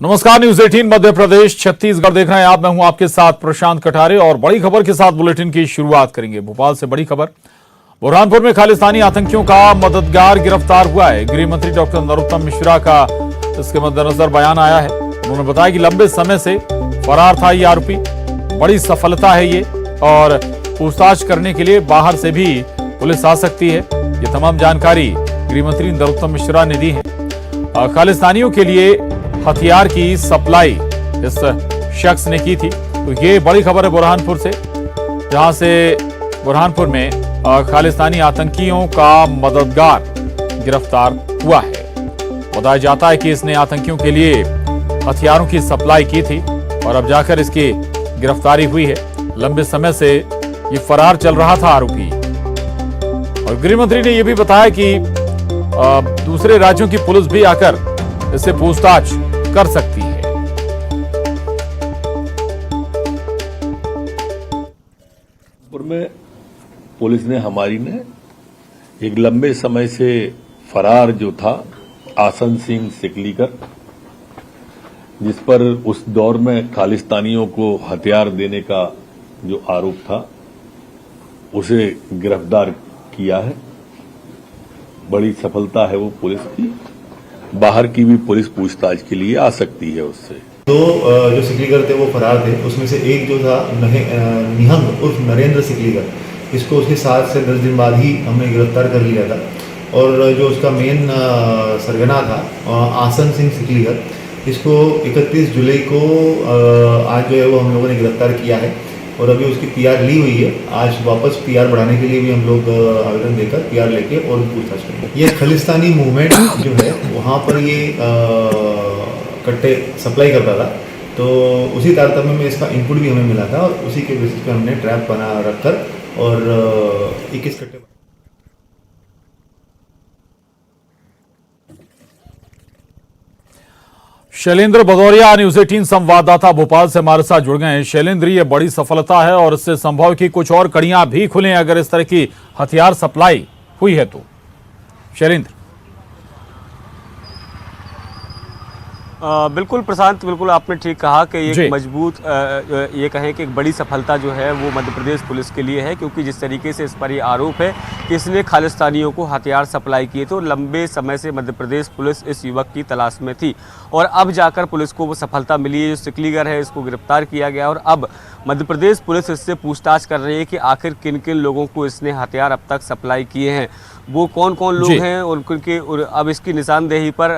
नमस्कार, न्यूज 18 मध्य प्रदेश छत्तीसगढ़ देख रहे हैं आप। मैं हूं आपके साथ प्रशांत कठारे और बड़ी खबर के साथ बुलेटिन की शुरुआत करेंगे। भोपाल से बड़ी खबर, बुरहानपुर में खालिस्तानी आतंकियों का मददगार गिरफ्तार हुआ है। गृह मंत्री डॉक्टर नरोत्तम मिश्रा का इसके मद्देनजर बयान आया है। उन्होंने बताया कि लंबे समय से फरार था ये आरोपी, बड़ी सफलता है ये और पूछताछ करने के लिए बाहर से भी पुलिस आ सकती है। ये तमाम जानकारी गृह मंत्री नरोत्तम मिश्रा ने दी है। खालिस्तानियों के लिए हथियार की सप्लाई इस शख्स ने की थी। तो ये बड़ी खबर है बुरहानपुर से, जहां से बुरहानपुर में खालिस्तानी आतंकियों का मददगार गिरफ्तार हुआ है। बताया जाता है कि इसने आतंकियों के लिए हथियारों की सप्लाई की थी और अब जाकर इसकी गिरफ्तारी हुई है। लंबे समय से ये फरार चल रहा था आरोपी। और गृह मंत्री ने यह भी बताया कि दूसरे राज्यों की पुलिस भी आकर इससे पूछताछ कर सकती है। में पुलिस ने हमारी ने एक लंबे समय से फरार जो था आसन सिंह सिकलीकर, जिस पर उस दौर में खालिस्तानियों को हथियार देने का जो आरोप था, उसे गिरफ्तार किया है। बड़ी सफलता है वो पुलिस की। बाहर की भी पुलिस पूछताछ के लिए आ सकती है उससे। दो जो सिकलीगर थे वो फरार थे। उसमें से एक जो था निहंग उर्फ नरेंद्र सिकलीगर, इसको उसके 7 से 10 दिन बाद ही हमने गिरफ्तार कर लिया था। और जो उसका मेन सरगना था आसन सिंह सिकलीगर, इसको 31 जुलाई को आज जो है वो हम लोगों ने गिरफ्तार किया है और अभी उसकी पीआर ली हुई है। आज वापस पीआर बढ़ाने के लिए भी हम लोग आवेदन देकर पीआर लेके और पूछताछ करेंगे। ये खालिस्तानी मूवमेंट जो है वहाँ पर ये कट्टे सप्लाई करता था, तो उसी तारतम्य में इसका इनपुट भी हमें मिला था और उसी के बेसिस पे हमने ट्रैप बना रखकर और 21 कट्टे। शैलेंद्र भदौरिया न्यूज 18 संवाददाता भोपाल से हमारे साथ जुड़ गए हैं। शैलेंद्र, ये बड़ी सफलता है और इससे संभव कि कुछ और कड़ियां भी खुलें अगर इस तरह की हथियार सप्लाई हुई है तो। शैलेंद्र। बिल्कुल प्रशांत, बिल्कुल आपने ठीक कहा कि एक मजबूत ये कहें कि एक बड़ी सफलता जो है वो मध्य प्रदेश पुलिस के लिए है, क्योंकि जिस तरीके से इस पर ये आरोप है कि इसने खालिस्तानियों को हथियार सप्लाई किए, तो लंबे समय से मध्य प्रदेश पुलिस इस युवक की तलाश में थी और अब जाकर पुलिस को वो सफलता मिली है। जो सिकलीगर है इसको गिरफ्तार किया गया और अब मध्य प्रदेश पुलिस इससे पूछताछ कर रही है कि आखिर किन किन लोगों को इसने हथियार अब तक सप्लाई किए हैं, वो कौन कौन लोग हैं और उनके अब इसकी निशानदेही पर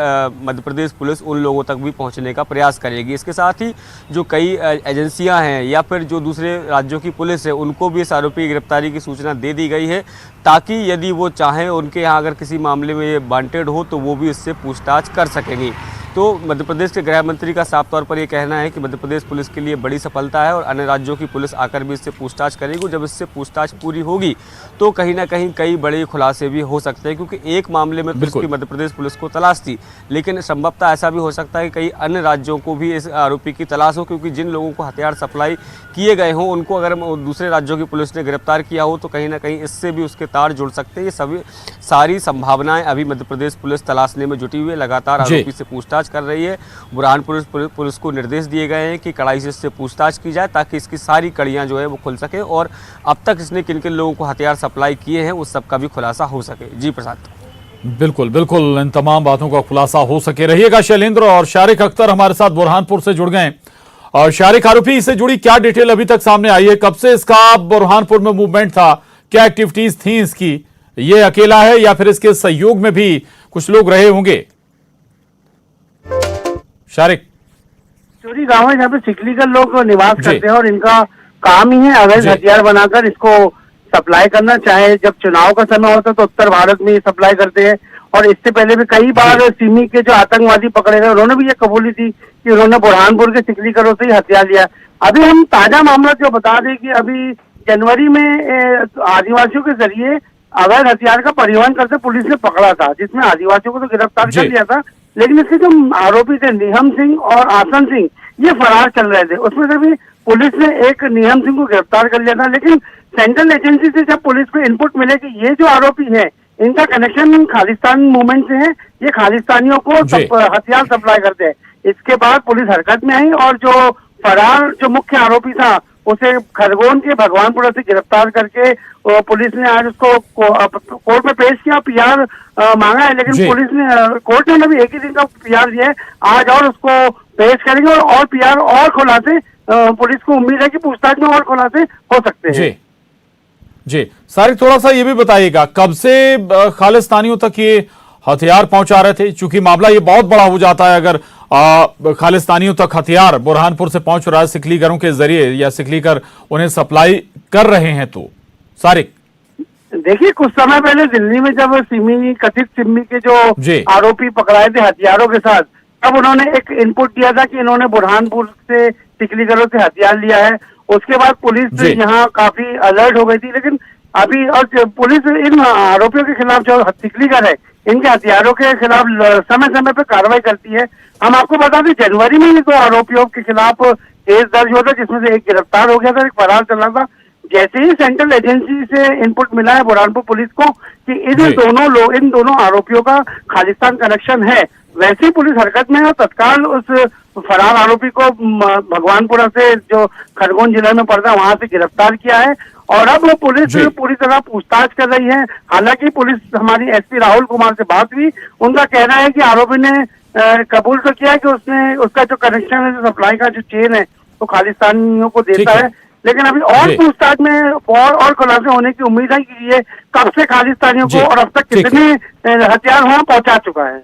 मध्य प्रदेश पुलिस उन लोगों तक भी पहुंचने का प्रयास करेगी। इसके साथ ही जो कई एजेंसियां हैं या फिर जो दूसरे राज्यों की पुलिस है, उनको भी इस आरोपी की गिरफ्तारी की सूचना दे दी गई है, ताकि यदि वो चाहें उनके यहाँ अगर किसी मामले में ये वांटेड हो तो वो भी इससे पूछताछ कर सकेंगी। तो मध्य प्रदेश के गृह मंत्री का साफ तौर पर यह कहना है कि मध्य प्रदेश पुलिस के लिए बड़ी सफलता है और अन्य राज्यों की पुलिस आकर भी इससे पूछताछ करेगी। जब इससे पूछताछ पूरी होगी तो कहीं ना कहीं कई बड़े खुलासे भी हो सकते हैं, क्योंकि एक मामले में तो मध्य प्रदेश पुलिस को तलाश थी, लेकिन संभवतः ऐसा भी हो सकता है कि कई अन्य राज्यों को भी इस आरोपी की तलाश हो, क्योंकि जिन लोगों को हथियार सप्लाई किए गए हों उनको अगर दूसरे राज्यों की पुलिस ने गिरफ्तार किया हो तो कहीं ना कहीं इससे भी उसके तार जुड़ सकते हैं। ये सभी सारी संभावनाएं अभी मध्य प्रदेश पुलिस तलाशने में जुटी हुई है, लगातार आरोपी से पूछताछ कर रही है। बुरहानपुर पुलिस को निर्देश दिए गए हैं कि कड़ाई से इससे पूछताछ की जाए, ताकि इसकी सारी कड़ियां जो है वो खुल सके और अब तक इसने किन किन लोगों को हथियार सप्लाई किए हैं उस सब का भी खुलासा हो सके। जी प्रसाद। बिल्कुल बिल्कुल, इन तमाम बातों का खुलासा हो सके। रहिएगा शैलेंद्र। और शारिक अख्तर हमारे साथ बुरहानपुर से जुड़ गए। और शारिक, आरोपी से जुड़ी क्या डिटेल अभी तक सामने आई है? कब से इसका बुरहानपुर में मूवमेंट था? क्या एक्टिविटीज थी इसकी? ये अकेला है या फिर इसके सहयोग में भी कुछ लोग रहे होंगे? शारिक। चोरी गांव है जहाँ पे सिकलीगर लोग निवास करते हैं और इनका काम ही है अवैध हथियार बनाकर इसको सप्लाई करना। चाहे जब चुनाव का समय होता है तो उत्तर भारत में ये सप्लाई करते हैं और इससे पहले भी कई बार सिमी के जो आतंकवादी पकड़े गए उन्होंने भी ये कबूली थी कि उन्होंने बुरहानपुर के सिकलीगरों से ही हथियार लिया। अभी हम ताजा मामला जो बता दें कि अभी जनवरी में आदिवासियों के जरिए अवैध हथियार का परिवहन करते पुलिस ने पकड़ा था, जिसमें आदिवासियों को तो गिरफ्तार कर लिया था, लेकिन इसके जो आरोपी थे निहम सिंह और आसन सिंह ये फरार चल रहे थे। उसमें से भी पुलिस ने एक निहम सिंह को गिरफ्तार कर लिया था, लेकिन सेंट्रल एजेंसी से जब पुलिस को इनपुट मिले कि ये जो आरोपी है इनका कनेक्शन खालिस्तान मूवमेंट से है, ये खालिस्तानियों को हथियार सप्लाई करते हैं, इसके बाद पुलिस हरकत में आई और जो फरार जो मुख्य आरोपी था उसे खरगोन के भगवानपुरा से गिरफ्तार करके पुलिस ने आज उसको कोर्ट में पेश किया, पीआर मांगा है, लेकिन जी। पुलिस ने कोर्ट ने अभी एक ही दिन का पीआर दिया है आज और उसको पेश करेंगे और पीआर और खुलासे पुलिस को उम्मीद है कि पूछताछ में और खुलासे हो सकते हैं। जी जी सारिक, थोड़ा सा ये भी बताइएगा कब से खालिस्तानियों तक ये हथियार पहुंचा रहे थे, चूंकि मामला ये बहुत बड़ा हो जाता है अगर खालिस्तानियों तक हथियार बुरहानपुर से पहुंच रहा है सिकलीगरों के जरिए या सिकलीगर उन्हें सप्लाई कर रहे हैं। तो सारिक, देखिए, कुछ समय पहले दिल्ली में जब कथित सिमी के जो आरोपी पकड़ाए थे हथियारों के साथ, तब उन्होंने एक इनपुट दिया था कि इन्होंने बुरहानपुर से सिकलीगरों से हथियार लिया है। उसके बाद पुलिस यहाँ काफी अलर्ट हो गई थी, लेकिन अभी और पुलिस इन आरोपियों के खिलाफ जो सिकलीगर है इनके हथियारों के खिलाफ समय समय पर कार्रवाई करती है। हम आपको बता दें, जनवरी में ही 2 आरोपियों के खिलाफ केस दर्ज हुआ था, जिसमें से एक गिरफ्तार हो गया था, एक फरार चल रहा था। जैसे ही सेंट्रल एजेंसी से इनपुट मिला है बुरहानपुर पुलिस को कि इन दोनों आरोपियों का खालिस्तान कनेक्शन है, वैसे ही पुलिस हरकत में है और तत्काल उस फरार आरोपी को भगवानपुरा से जो खरगोन जिले में पड़ता है वहां से गिरफ्तार किया है और अब वो पुलिस पूरी तरह पूछताछ कर रही है। हालांकि पुलिस, हमारी एसपी राहुल कुमार से बात हुई, उनका कहना है कि आरोपी ने कबूल तो किया कि उसका जो कनेक्शन है, जो सप्लाई का जो चेन है, वो खालिस्तानियों को देता है, लेकिन अभी और पूछताछ में और खुलासे होने की उम्मीद है कि ये कब से खालिस्तानियों को और अब तक कितने हथियार वहां पहुंचा चुका है।